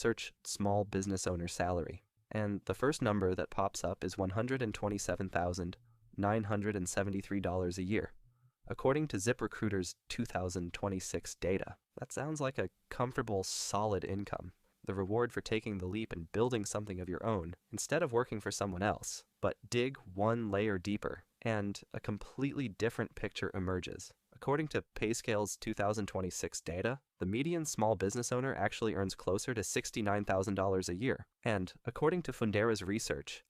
Search small business owner salary. And the first number that pops up is $127,973 a year. According to ZipRecruiter's 2026 data, that sounds like a comfortable, solid income. The reward for taking the leap and building something of your own instead of working for someone else. But dig one layer deeper, and a completely different picture emerges. According to PayScale's 2026 data, the median small business owner actually earns closer to $69,000 a year. And according to Fundera's research,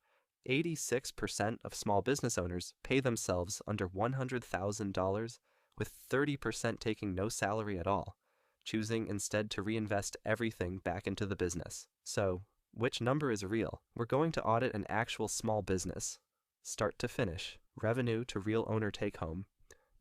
86% of small business owners pay themselves under $100,000, with 30% taking no salary at all, choosing instead to reinvest everything back into the business. So, which number is real? We're going to audit an actual small business, start to finish, revenue to real owner take home,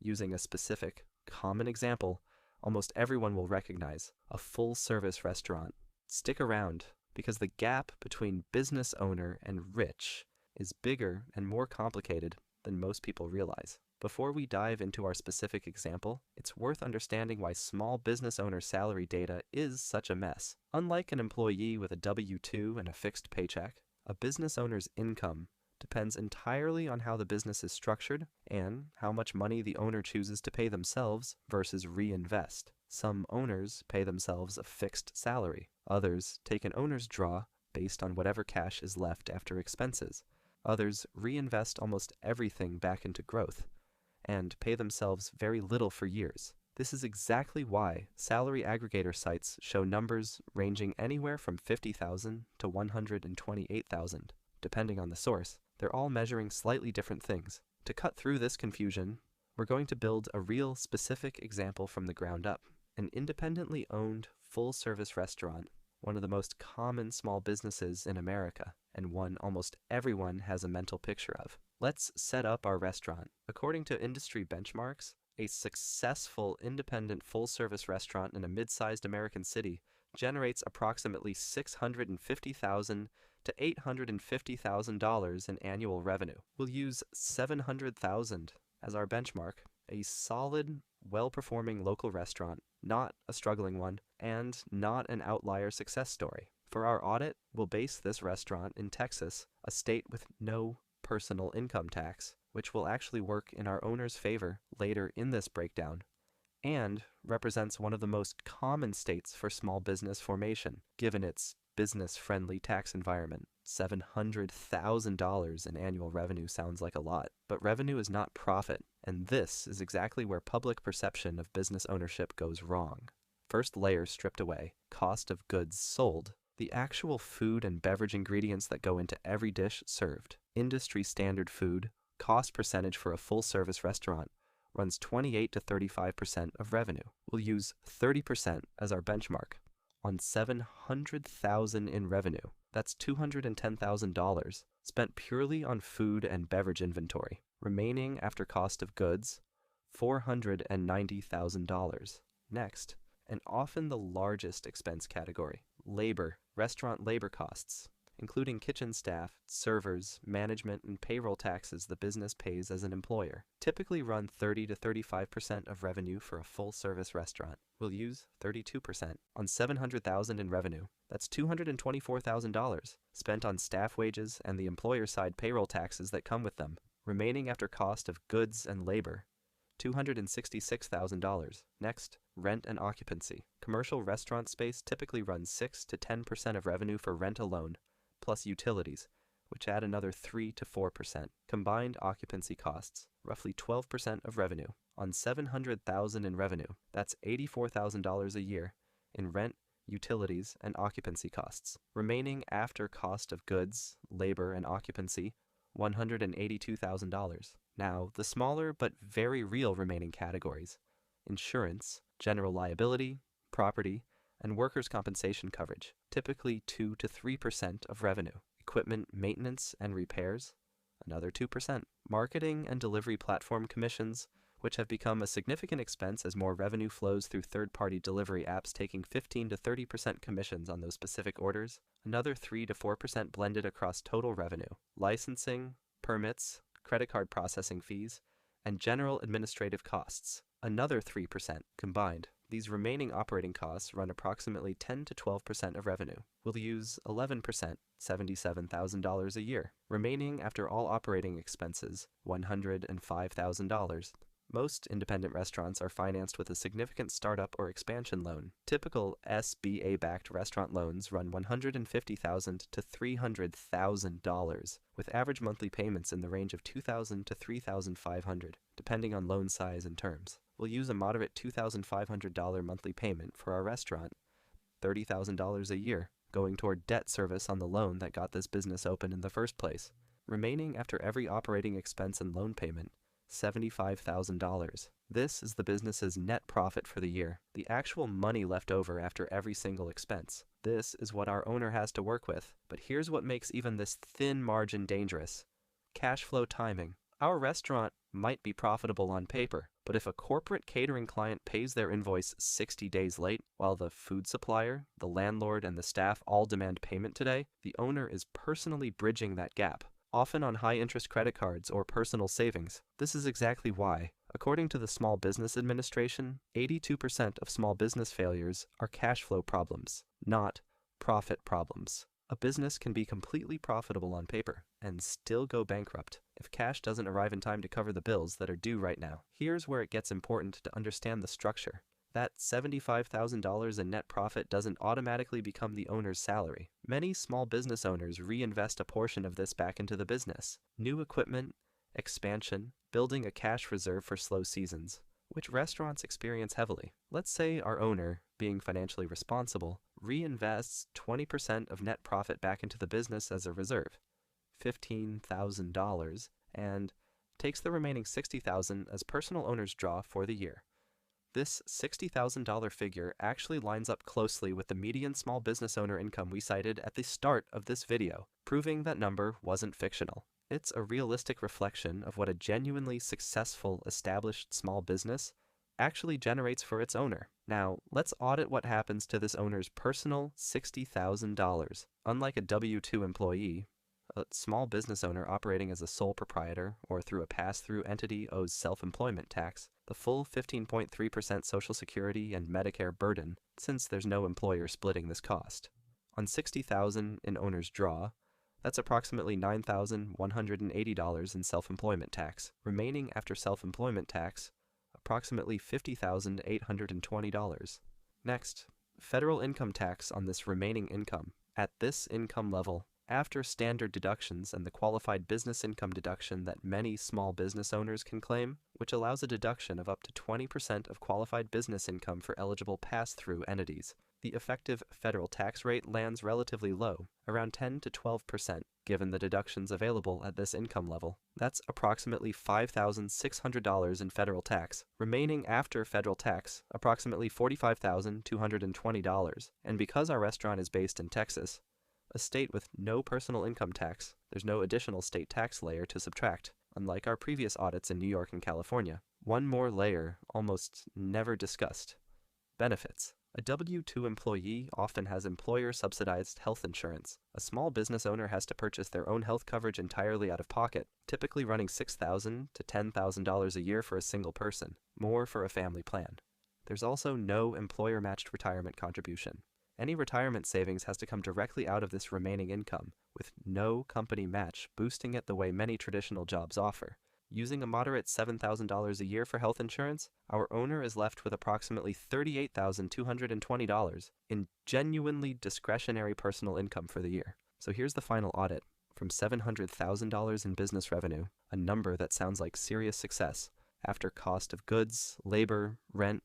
using a specific, common example almost everyone will recognize, a full-service restaurant. Stick around, because the gap between business owner and rich is bigger and more complicated than most people realize. Before we dive into our specific example, it's worth understanding why small business owner salary data is such a mess. Unlike an employee with a W-2 and a fixed paycheck, a business owner's income depends entirely on how the business is structured and how much money the owner chooses to pay themselves versus reinvest. Some owners pay themselves a fixed salary. Others take an owner's draw based on whatever cash is left after expenses. Others reinvest almost everything back into growth and pay themselves very little for years. This is exactly why salary aggregator sites show numbers ranging anywhere from $50,000 to $128,000, depending on the source. They're all measuring slightly different things. To cut through this confusion, we're going to build a real specific example from the ground up. An independently owned full-service restaurant, one of the most common small businesses in America, and one almost everyone has a mental picture of. Let's set up our restaurant. According to industry benchmarks, a successful independent full-service restaurant in a mid-sized American city generates approximately $650,000 to $850,000 in annual revenue. We'll use $700,000 as our benchmark, a solid, well-performing local restaurant, not a struggling one, and not an outlier success story. For our audit, we'll base this restaurant in Texas, a state with no personal income tax, which will actually work in our owner's favor later in this breakdown, and represents one of the most common states for small business formation, given its business-friendly tax environment. $700,000 in annual revenue sounds like a lot, but revenue is not profit, and this is exactly where public perception of business ownership goes wrong. First layer stripped away, cost of goods sold, the actual food and beverage ingredients that go into every dish served. Industry standard food, cost percentage for a full-service restaurant, runs 28 to 35% of revenue. We'll use 30% as our benchmark. On $700,000 in revenue, that's $210,000 spent purely on food and beverage inventory. Remaining after cost of goods, $490,000. Next, and often the largest expense category, labor, restaurant labor costs, including kitchen staff, servers, management, and payroll taxes the business pays as an employer, typically run 30 to 35% of revenue for a full-service restaurant. We'll use 32%. On $700,000 in revenue, that's $224,000 spent on staff wages and the employer-side payroll taxes that come with them. Remaining after cost of goods and labor, $266,000. Next, rent and occupancy. Commercial restaurant space typically runs 6 to 10% of revenue for rent alone, plus utilities, which add another 3 to 4%. Combined occupancy costs, roughly 12% of revenue. On $700,000 in revenue, that's $84,000 a year in rent, utilities, and occupancy costs. Remaining after cost of goods, labor, and occupancy, $182,000. Now, the smaller but very real remaining categories: insurance, general liability, property, and workers' compensation coverage, typically 2 to 3% of revenue. Equipment maintenance and repairs, another 2%. Marketing and delivery platform commissions, which have become a significant expense as more revenue flows through third-party delivery apps taking 15 to 30% commissions on those specific orders, another 3 to 4% blended across total revenue. Licensing, permits, credit card processing fees, and general administrative costs, another 3% combined. These remaining operating costs run approximately 10 to 12% of revenue. We'll use 11%, $77,000 a year. Remaining after all operating expenses, $105,000. Most independent restaurants are financed with a significant startup or expansion loan. Typical SBA-backed restaurant loans run $150,000 to $300,000, with average monthly payments in the range of $2,000 to $3,500, depending on loan size and terms. We'll use a moderate $2,500 monthly payment for our restaurant, $30,000 a year, going toward debt service on the loan that got this business open in the first place. Remaining after every operating expense and loan payment, $75,000. This is the business's net profit for the year, the actual money left over after every single expense. This is what our owner has to work with, but here's what makes even this thin margin dangerous. Cash flow timing. Our restaurant might be profitable on paper, but if a corporate catering client pays their invoice 60 days late, while the food supplier, the landlord, and the staff all demand payment today, the owner is personally bridging that gap, often on high-interest credit cards or personal savings. This is exactly why, according to the Small Business Administration, 82% of small business failures are cash flow problems, not profit problems. A business can be completely profitable on paper and still go bankrupt if cash doesn't arrive in time to cover the bills that are due right now. Here's where it gets important to understand the structure. That $75,000 in net profit doesn't automatically become the owner's salary. Many small business owners reinvest a portion of this back into the business. New equipment, expansion, building a cash reserve for slow seasons, which restaurants experience heavily. Let's say our owner, being financially responsible, reinvests 20% of net profit back into the business as a reserve, $15,000, and takes the remaining $60,000 as personal owner's draw for the year. This $60,000 figure actually lines up closely with the median small business owner income we cited at the start of this video, proving that number wasn't fictional. It's a realistic reflection of what a genuinely successful established small business actually generates for its owner. Now, let's audit what happens to this owner's personal $60,000. Unlike a W-2 employee, a small business owner operating as a sole proprietor or through a pass-through entity owes self-employment tax, the full 15.3% Social Security and Medicare burden, since there's no employer splitting this cost. On $60,000 in owner's draw, that's approximately $9,180 in self-employment tax. Remaining after self-employment tax, approximately $50,820. Next, federal income tax on this remaining income. At this income level, after standard deductions and the qualified business income deduction that many small business owners can claim, which allows a deduction of up to 20% of qualified business income for eligible pass-through entities, the effective federal tax rate lands relatively low, around 10 to 12%, given the deductions available at this income level. That's approximately $5,600 in federal tax. Remaining after federal tax, approximately $45,220. And because our restaurant is based in Texas, a state with no personal income tax, there's no additional state tax layer to subtract, unlike our previous audits in New York and California. One more layer, almost never discussed: benefits. A W-2 employee often has employer-subsidized health insurance. A small business owner has to purchase their own health coverage entirely out of pocket, typically running $6,000 to $10,000 a year for a single person, more for a family plan. There's also no employer-matched retirement contribution. Any retirement savings has to come directly out of this remaining income, with no company match boosting it the way many traditional jobs offer. Using a moderate $7,000 a year for health insurance, our owner is left with approximately $38,220 in genuinely discretionary personal income for the year. So here's the final audit. From $700,000 in business revenue, a number that sounds like serious success, after cost of goods, labor, rent,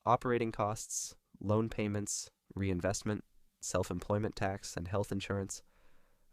operating costs, loan payments, reinvestment, self-employment tax, and health insurance,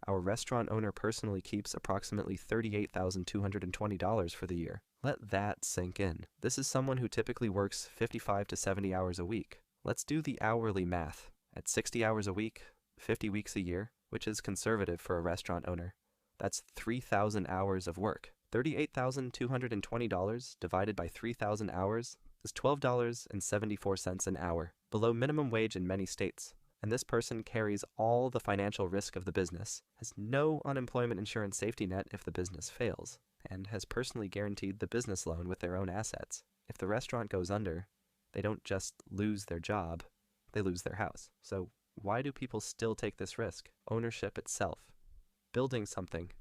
our restaurant owner personally keeps approximately $38,220 for the year. Let that sink in. This is someone who typically works 55 to 70 hours a week. Let's do the hourly math. At 60 hours a week, 50 weeks a year, which is conservative for a restaurant owner, that's 3,000 hours of work. $38,220 divided by 3,000 hours is $12.74 an hour, below minimum wage in many states. And this person carries all the financial risk of the business, has no unemployment insurance safety net if the business fails, and has personally guaranteed the business loan with their own assets. If the restaurant goes under, They don't just lose their job, they lose their house. So why do people still take this risk? Ownership itself, building something,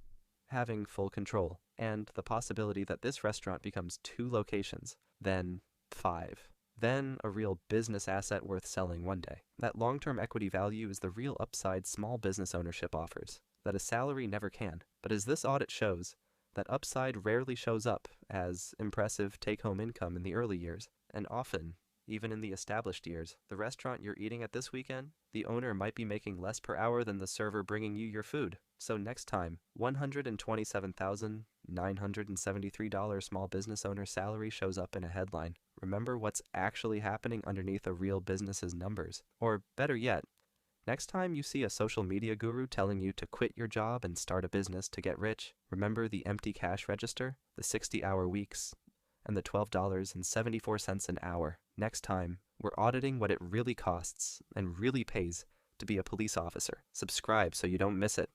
having full control, and the possibility that this restaurant becomes 2 locations, then 5, then a real business asset worth selling one day. That long-term equity value is the real upside small business ownership offers, that a salary never can. But as this audit shows, that upside rarely shows up as impressive take-home income in the early years, and often, even in the established years. The restaurant you're eating at this weekend, the owner might be making less per hour than the server bringing you your food. So next time, $127,973 small business owner salary shows up in a headline, remember what's actually happening underneath a real business's numbers. Or better yet, next time you see a social media guru telling you to quit your job and start a business to get rich, remember the empty cash register, the 60-hour weeks, and the $12.74 an hour. Next time, we're auditing what it really costs and really pays to be a police officer. Subscribe so you don't miss it.